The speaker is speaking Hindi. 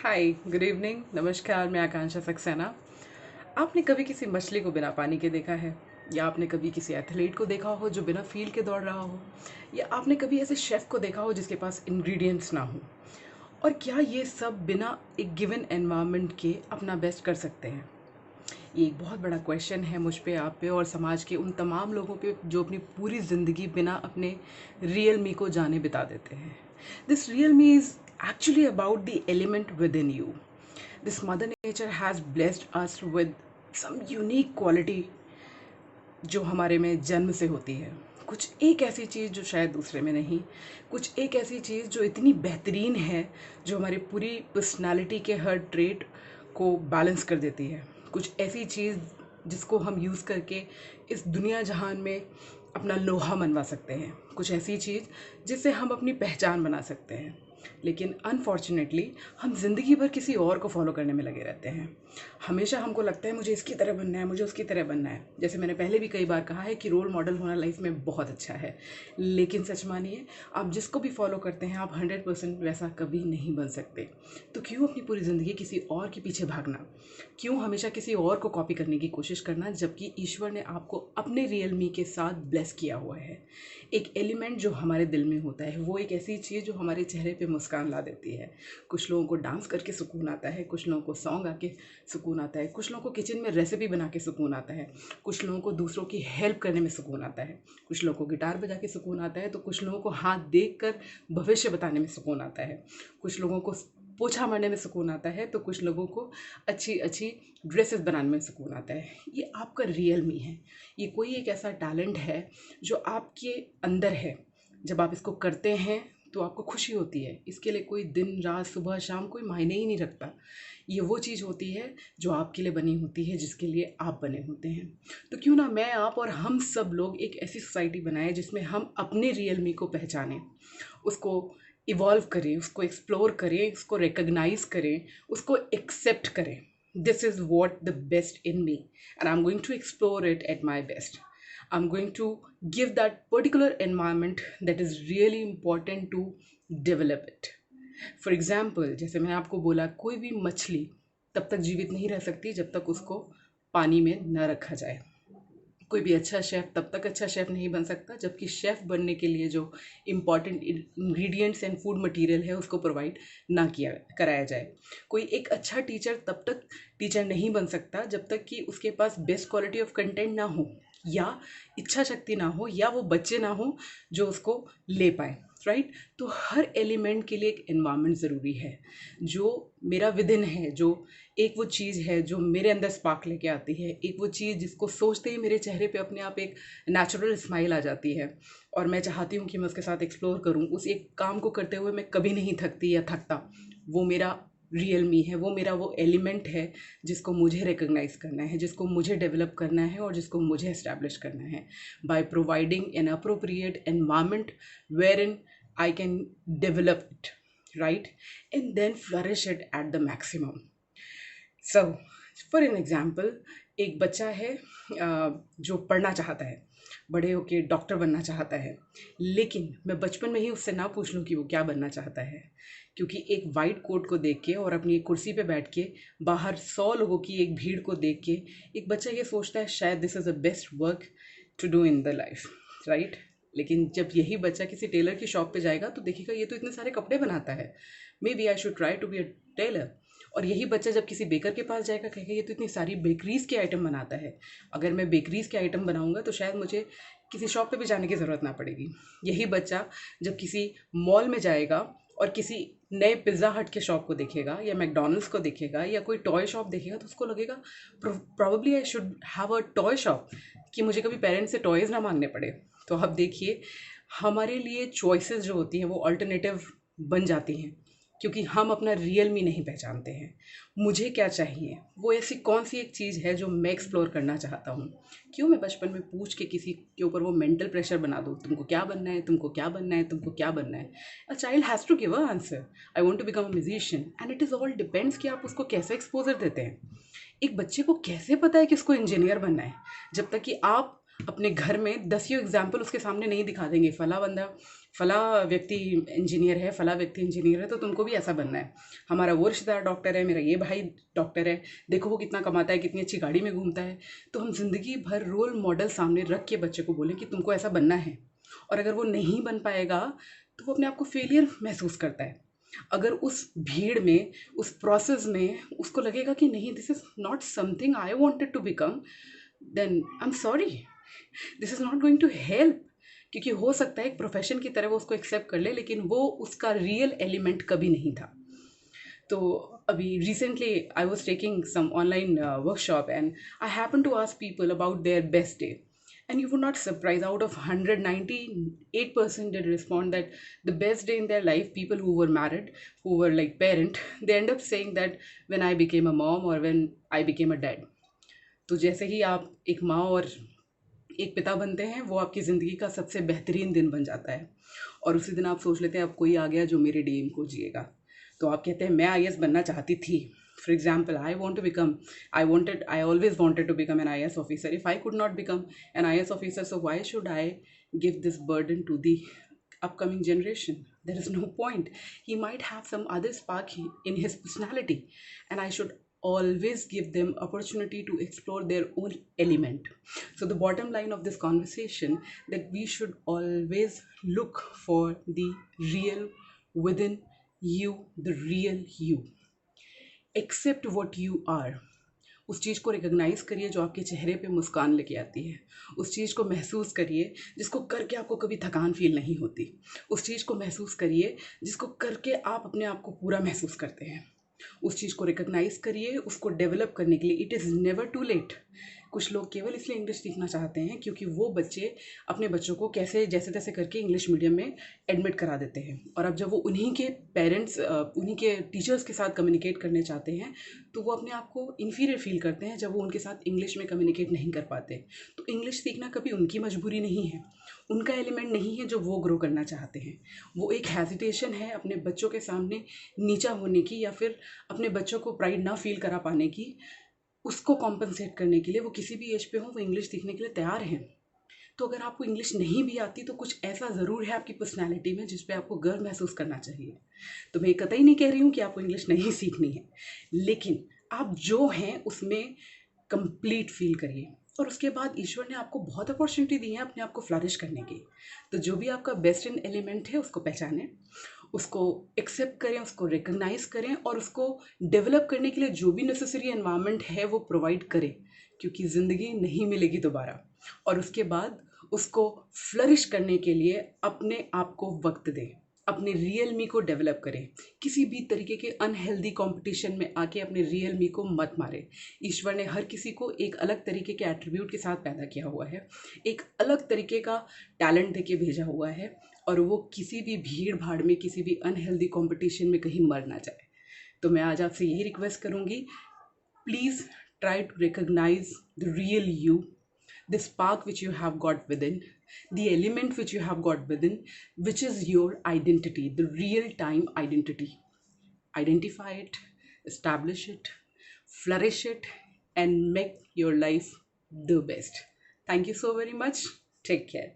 हाय, गुड इवनिंग, नमस्कार। मैं आकांक्षा सक्सेना। आपने कभी किसी मछली को बिना पानी के देखा है? या आपने कभी किसी एथलीट को देखा हो जो बिना फील्ड के दौड़ रहा हो? या आपने कभी ऐसे शेफ़ को देखा हो जिसके पास इंग्रेडिएंट्स ना हो? और क्या ये सब बिना एक गिवन एनवायरनमेंट के अपना बेस्ट कर सकते हैं? ये एक बहुत बड़ा क्वेश्चन है मुझ पे, आप पे और समाज के उन तमाम लोगों पे जो अपनी पूरी ज़िंदगी बिना अपने रियल मी को जाने बिता देते हैं। This real me is actually about the element within you. This Mother Nature has blessed us with some unique quality जो हमारे में जन्म से होती है। कुछ एक ऐसी चीज़ जो शायद दूसरे में नहीं, कुछ एक ऐसी चीज़ जो इतनी बेहतरीन है, जो हमारी पूरी पर्सनालिटी के हर ट्रेट को बैलेंस कर देती है। कुछ ऐसी चीज़ जिसको हम यूज़ करके इस दुनिया जहान में अपना लोहा मनवा सकते हैं। कुछ ऐसी चीज़ जिससे हम अपनी पहचान बना सकते हैं। लेकिन अनफॉर्चुनेटली हम ज़िंदगी भर किसी और को फॉलो करने में लगे रहते हैं। हमेशा हमको लगता है मुझे इसकी तरह बनना है, मुझे उसकी तरह बनना है। जैसे मैंने पहले भी कई बार कहा है कि रोल मॉडल होना लाइफ में बहुत अच्छा है, लेकिन सच मानिए, आप जिसको भी फॉलो करते हैं आप 100% वैसा कभी नहीं बन सकते। तो क्यों अपनी पूरी ज़िंदगी किसी और के पीछे भागना? क्यों हमेशा किसी और को कॉपी करने की कोशिश करना, जबकि ईश्वर ने आपको अपने रियल मी के साथ ब्लेस किया हुआ है। एक एलिमेंट जो हमारे दिल में होता है, वो एक ऐसी चीज़ जो हमारे चेहरे पे मुस्कान ला देती है। कुछ लोगों को डांस करके सुकून आता है, कुछ लोगों को सॉन्ग आके सुकून आता है, कुछ लोगों को किचन में रेसिपी बना के सुकून आता है, कुछ लोगों को दूसरों की हेल्प करने में सुकून आता है, कुछ लोगों को गिटार बजा के सुकून आता है, तो कुछ लोगों को हाथ देख कर भविष्य बताने में सुकून आता है, कुछ लोगों को पोछा मारने में सुकून आता है, तो कुछ लोगों को अच्छी अच्छी ड्रेसेस बनाने में सुकून आता है। ये आपका रियल मी है। ये कोई एक ऐसा टैलेंट है जो आपके अंदर है। जब आप इसको करते हैं तो आपको खुशी होती है। इसके लिए कोई दिन रात सुबह शाम कोई मायने ही नहीं रखता। ये वो चीज़ होती है जो आपके लिए बनी होती है, जिसके लिए आप बने होते हैं। तो क्यों ना मैं, आप और हम सब लोग एक ऐसी सोसाइटी बनाएं जिसमें हम अपने रियल मी को पहचानें, उसको इवॉल्व करें, उसको एक्सप्लोर करें, उसको रिकग्नाइज करें, उसको एक्सेप्ट करें। This is what the best in me and I am going to explore it at my best. I'm going to give that particular environment that is really important to develop it. For example, जैसे मैंने आपको बोला, कोई भी मछली तब तक जीवित नहीं रह सकती जब तक उसको पानी में न रखा जाए। कोई भी अच्छा शेफ़ तब तक अच्छा शेफ़ नहीं बन सकता जबकि शेफ़ बनने के लिए जो important ingredients and food material है उसको प्रोवाइड ना किया कराया जाए। कोई एक अच्छा टीचर तब तक टीचर नहीं बन सकता जब तक कि उसके पास बेस्ट क्वालिटी ऑफ कंटेंट ना हो, या इच्छा शक्ति ना हो, या वो बच्चे ना हो जो उसको ले पाए। राइट? तो हर एलिमेंट के लिए एक एनवायरनमेंट ज़रूरी है। जो मेरा विदिन है, जो एक वो चीज़ है जो मेरे अंदर स्पार्क लेके आती है, एक वो चीज़ जिसको सोचते ही मेरे चेहरे पे अपने आप एक नेचुरल स्माइल आ जाती है, और मैं चाहती हूँ कि मैं उसके साथ एक्सप्लोर करूँ। उस एक काम को करते हुए मैं कभी नहीं थकती या थकता। वो मेरा रियल मी है, वो मेरा वो एलिमेंट है जिसको मुझे रिकग्नाइज करना है, जिसको मुझे डेवलप करना है और जिसको मुझे एस्टैब्लिश करना है, by providing an appropriate environment where in I can develop it, right, and then flourish it at the maximum. So for an example, एक बच्चा है जो पढ़ना चाहता है, बड़े होके डॉक्टर बनना चाहता है, लेकिन मैं बचपन में ही उससे ना पूछ लूँ कि वो क्या बनना चाहता है, क्योंकि एक वाइट कोट को देख के और अपनी एक कुर्सी पे बैठ के बाहर 100 लोगों की एक भीड़ को देख के एक बच्चा ये सोचता है शायद this is the best work to do in the life, right? लेकिन जब यही बच्चा किसी टेलर की शॉप पे जाएगा तो देखेगा ये तो इतने सारे कपड़े बनाता है, maybe I should try to be a tailor. और यही बच्चा जब किसी बेकर के पास जाएगा कहेगा ये तो इतनी सारी बेकरीज़ के आइटम बनाता है, अगर मैं बेकरीज़ के आइटम बनाऊंगा तो शायद मुझे किसी शॉप पे भी जाने की ज़रूरत ना पड़ेगी. यही बच्चा जब किसी मॉल में जाएगा और किसी नए पिज़्ज़ा हट के शॉप को देखेगा या मैकडॉनल्ड्स को देखेगा या कोई टॉय शॉप देखेगा तो उसको लगेगा probably I should have a toy shop, कि मुझे कभी पेरेंट्स से टॉयज़ ना मांगने पड़े. तो आप देखिए, हमारे लिए चॉइसेस जो होती हैं वो अल्टरनेटिव बन जाती हैं, क्योंकि हम अपना रियल मी नहीं पहचानते हैं. मुझे क्या चाहिए, वो ऐसी कौन सी एक चीज़ है जो मैं एक्सप्लोर करना चाहता हूँ. क्यों मैं बचपन में पूछ के किसी के ऊपर वो मेंटल प्रेशर बना दूँ, तुमको क्या बनना है, तुमको क्या बनना है, तुमको क्या बनना है. A child has to give a answer, I want to become a musician, and it is all depends कि आप उसको कैसे एक्सपोजर देते हैं. एक बच्चे को कैसे पता है कि उसको इंजीनियर बनना है, जब तक कि आप अपने घर में 10 एग्जाम्पल उसके सामने नहीं दिखा देंगे, फला व्यक्ति इंजीनियर है, फला व्यक्ति इंजीनियर है, तो तुमको भी ऐसा बनना है। हमारा वो रिश्तेदार डॉक्टर है, मेरा ये भाई डॉक्टर है, देखो वो कितना कमाता है, कितनी अच्छी गाड़ी में घूमता है। तो हम जिंदगी भर रोल मॉडल सामने रख के बच्चे को बोलें कि तुमको ऐसा बनना है, और अगर वो नहीं बन पाएगा तो वो अपने आप को फेलियर महसूस करता है। अगर उस भीड़ में, उस प्रोसेस में उसको लगेगा कि नहीं, this is not something I wanted to become, then I am sorry, this is not going to help. क्योंकि हो सकता है एक प्रोफेशन की तरह वो उसको एक्सेप्ट कर ले, लेकिन वो उसका रियल एलिमेंट कभी नहीं था। तो अभी recently I was taking some online workshop and I happen to ask people about their best day, and you would not surprise, out of 100, 98% did respond that the best day in their life, people who were married, who were like parent, they end up saying that when I became a mom or when I became a dad. तो जैसे ही आप एक माँ और एक पिता बनते हैं, वो आपकी ज़िंदगी का सबसे बेहतरीन दिन बन जाता है। और उसी दिन आप सोच लेते हैं अब कोई आ गया जो मेरे ड्रीम को जिएगा। तो आप कहते हैं मैं आईएएस बनना चाहती थी। For example, I always wanted to become an IAS officer. If I could not become an IAS officer, so why should I give this burden to the upcoming generation? There is no point. He might have some other spark in his personality, and I should always give them opportunity to explore their own element. So the bottom line of this conversation, that we should always look for the real within you, the real you. Accept what you are. उस चीज़ को रिकग्नाइज़ करिए जो आपके चेहरे पे मुस्कान लेके आती है। उस चीज़ को महसूस करिए जिसको करके आपको कभी थकान फील नहीं होती। उस चीज़ को महसूस करिए जिसको करके आप अपने आप को पूरा महसूस करते हैं। उस चीज़ को रिकग्नाइज़ करिए, उसको डेवलप करने के लिए it is never too late. कुछ लोग केवल इसलिए इंग्लिश सीखना चाहते हैं क्योंकि वो बच्चे अपने बच्चों को कैसे जैसे तैसे करके इंग्लिश मीडियम में एडमिट करा देते हैं, और अब जब वो उन्हीं के पेरेंट्स, उन्हीं के टीचर्स के साथ कम्युनिकेट करने चाहते हैं, तो वो अपने आप को इन्फीरियर फील करते हैं जब वो उनके साथ इंग्लिश में कम्युनिकेट नहीं कर पाते। तो इंग्लिश सीखना कभी उनकी मजबूरी नहीं है, उनका एलिमेंट नहीं है जो वो ग्रो करना चाहते हैं। वो एक हेजिटेशन है अपने बच्चों के सामने नीचा होने की, या फिर अपने बच्चों को प्राइड ना फील करा पाने की। उसको कॉम्पनसेट करने के लिए वो किसी भी एज पे हो, वो इंग्लिश सीखने के लिए तैयार हैं। तो अगर आपको इंग्लिश नहीं भी आती तो कुछ ऐसा ज़रूर है आपकी पर्सनैलिटी में जिस पे आपको गर्व महसूस करना चाहिए। तो मैं कतई नहीं कह रही हूँ कि आपको इंग्लिश नहीं सीखनी है, लेकिन आप जो हैं उसमें कंप्लीट फील करिए। और उसके बाद ईश्वर ने आपको बहुत अपॉर्चुनिटी दी है अपने आप को फ्लरिश करने की। तो जो भी आपका बेस्ट इन एलिमेंट है उसको पहचानें, उसको एक्सेप्ट करें, उसको रिकग्नाइज करें, और उसको डेवलप करने के लिए जो भी नेसेसरी एनवायरनमेंट है वो प्रोवाइड करें, क्योंकि ज़िंदगी नहीं मिलेगी दोबारा। और उसके बाद उसको फ्लरिश करने के लिए अपने आप को वक्त दें, अपने रियल मी को डेवलप करें। किसी भी तरीके के अनहेल्दी कंपटीशन में आके अपने रियल मी को मत मारें। ईश्वर ने हर किसी को एक अलग तरीके के एट्रीब्यूट के साथ पैदा किया हुआ है, एक अलग तरीके का टैलेंट देके भेजा हुआ है, और वो किसी भी भीड़ भाड़ में, किसी भी अनहेल्दी कंपटीशन में कहीं मर ना जाए। तो मैं आज आपसे यही रिक्वेस्ट करूँगी, please try to recognize the real you, the spark which you have got within, the element which you have got within, which is your identity, the real time identity. Identify it, establish it, flourish it, and make your life the best. Thank you so very much. Take care.